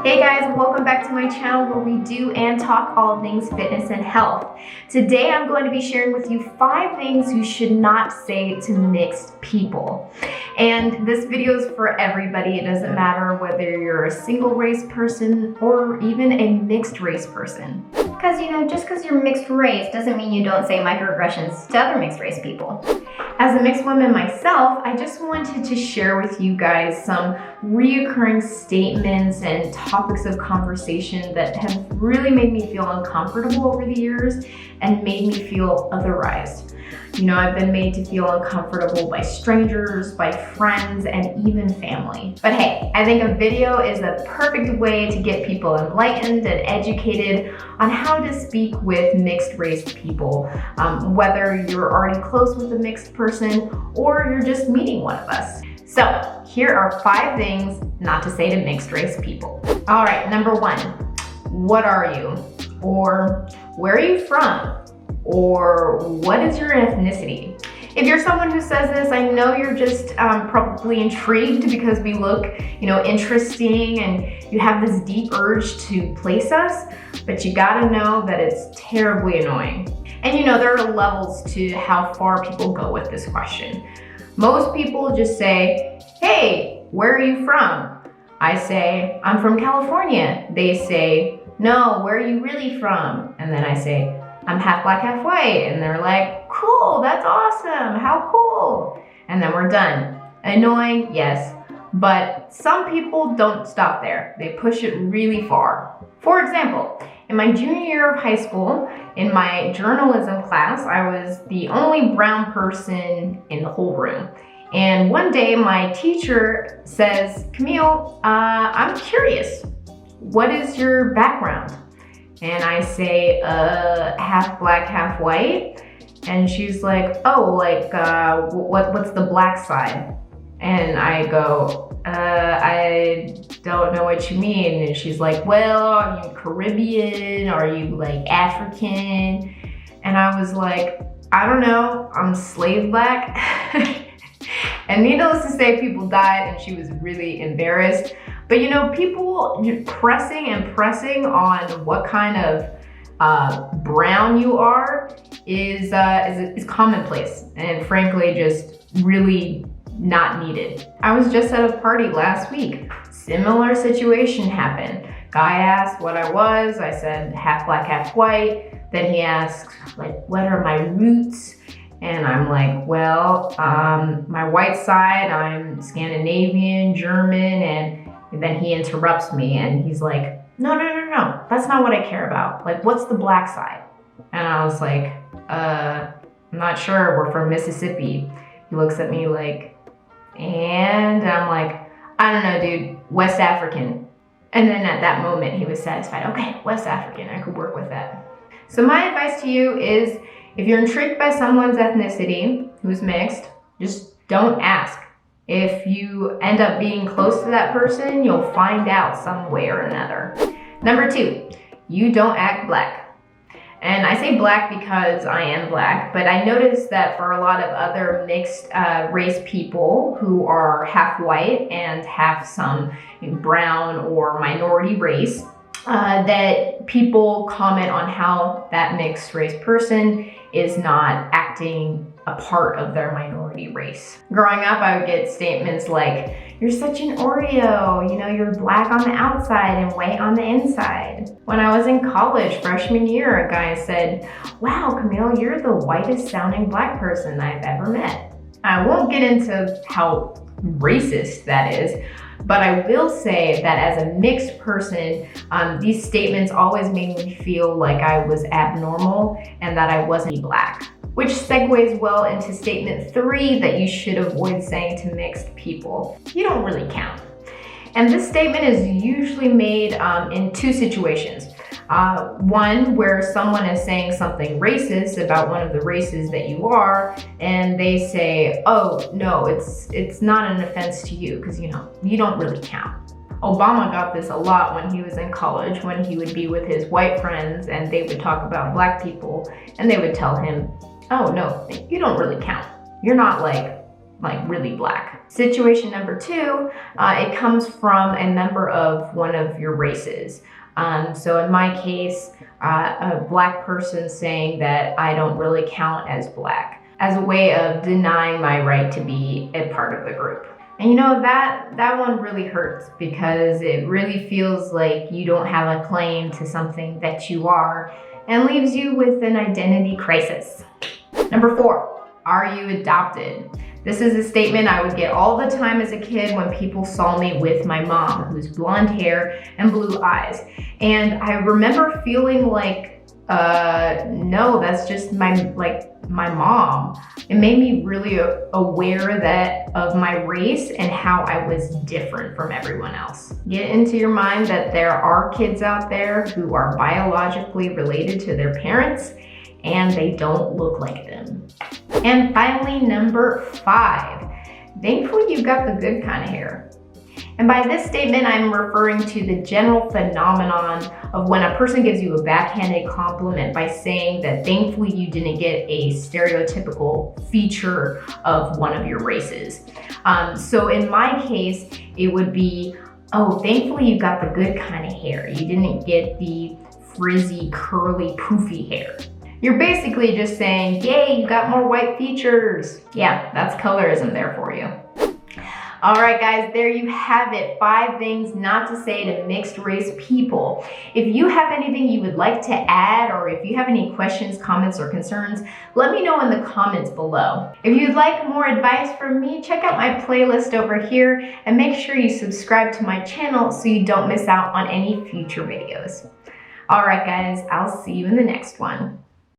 Hey guys, welcome back to my channel where we do and talk all things fitness and health. Today I'm going to be sharing with you 5 things you should not say to mixed people. And this video is for everybody. It doesn't matter whether you're a single race person or even a mixed race person. Because just because you're mixed race doesn't mean you don't say microaggressions to other mixed race people. As a mixed woman myself, I just wanted to share with you guys some reoccurring statements and topics of conversation that have really made me feel uncomfortable over the years and made me feel otherized. I've been made to feel uncomfortable by strangers, by friends, and even family. But hey, I think a video is a perfect way to get people enlightened and educated on how to speak with mixed race people, whether you're already close with a mixed person or you're just meeting one of us. So here are 5 things not to say to mixed race people. All right, number 1, what are you? Or where are you from? Or what is your ethnicity? If you're someone who says this, I know you're just probably intrigued because we look, interesting and you have this deep urge to place us, but you gotta know that it's terribly annoying. And there are levels to how far people go with this question. Most people just say, hey, where are you from? I say, I'm from California. They say, no, where are you really from? And then I say, I'm half black, half white. And they're like, cool, that's awesome, how cool. And then we're done. Annoying, yes. But some people don't stop there. They push it really far. For example, in my junior year of high school, in my journalism class, I was the only brown person in the whole room. And one day my teacher says, Camille, I'm curious, what is your background? And I say, half black, half white. And she's like, oh, what's the black side? And I go, I don't know what you mean. And she's like, well, are you Caribbean? Are you African? And I was like, I don't know, I'm slave black. And needless to say, people died and she was really embarrassed. But people pressing on what kind of brown you are is commonplace and frankly just really not needed. I was just at a party last week. Similar situation happened. Guy asked what I was. I said half black, half white. Then he asked what are my roots? And I'm like, well, my white side, I'm Scandinavian, German, and then he interrupts me and he's like, no, that's not what I care about. What's the black side? And I was like, I'm not sure, we're from Mississippi. He looks at me and I'm like, I don't know, dude, West African. And then at that moment he was satisfied. Okay, West African, I could work with that. So my advice to you is, if you're intrigued by someone's ethnicity who's mixed, just don't ask. If you end up being close to that person, you'll find out some way or another. Number 2, you don't act black. And I say black because I am black, but I noticed that for a lot of other mixed race people who are half white and have some brown or minority race, that people comment on how that mixed race person is not acting a part of their minority race. Growing up, I would get statements like, you're such an Oreo, you're black on the outside and white on the inside. When I was in college, freshman year, a guy said, wow, Camille, you're the whitest sounding black person I've ever met. I won't get into how racist that is, but I will say that as a mixed person, these statements always made me feel like I was abnormal and that I wasn't black. Which segues well into statement 3 that you should avoid saying to mixed people. You don't really count. And this statement is usually made in 2 situations. One where someone is saying something racist about one of the races that you are, and they say, oh, no, it's not an offense to you because, you don't really count. Obama got this a lot when he was in college, when he would be with his white friends and they would talk about black people and they would tell him, oh, no, you don't really count. You're not like really black. Situation number 2, it comes from a member of one of your races. So in my case, a black person saying that I don't really count as black, as a way of denying my right to be a part of the group. And you know, that one really hurts because it really feels like you don't have a claim to something that you are and leaves you with an identity crisis. Number 4, are you adopted? This is a statement I would get all the time as a kid when people saw me with my mom, who's blonde hair and blue eyes. And I remember feeling like, no, that's just my mom. It made me really aware of my race and how I was different from everyone else. Get into your mind that there are kids out there who are biologically related to their parents and they don't look like them. And finally, number 5, thankfully you've got the good kind of hair. And by this statement, I'm referring to the general phenomenon of when a person gives you a backhanded compliment by saying that thankfully you didn't get a stereotypical feature of one of your races. So in my case, it would be, oh, thankfully you got the good kind of hair. You didn't get the frizzy, curly, poofy hair. You're basically just saying, yay, you got more white features. Yeah, that's colorism there for you. All right, guys, there you have it. 5 things not to say to mixed race people. If you have anything you would like to add, or if you have any questions, comments, or concerns, let me know in the comments below. If you'd like more advice from me, check out my playlist over here and make sure you subscribe to my channel so you don't miss out on any future videos. All right, guys, I'll see you in the next one.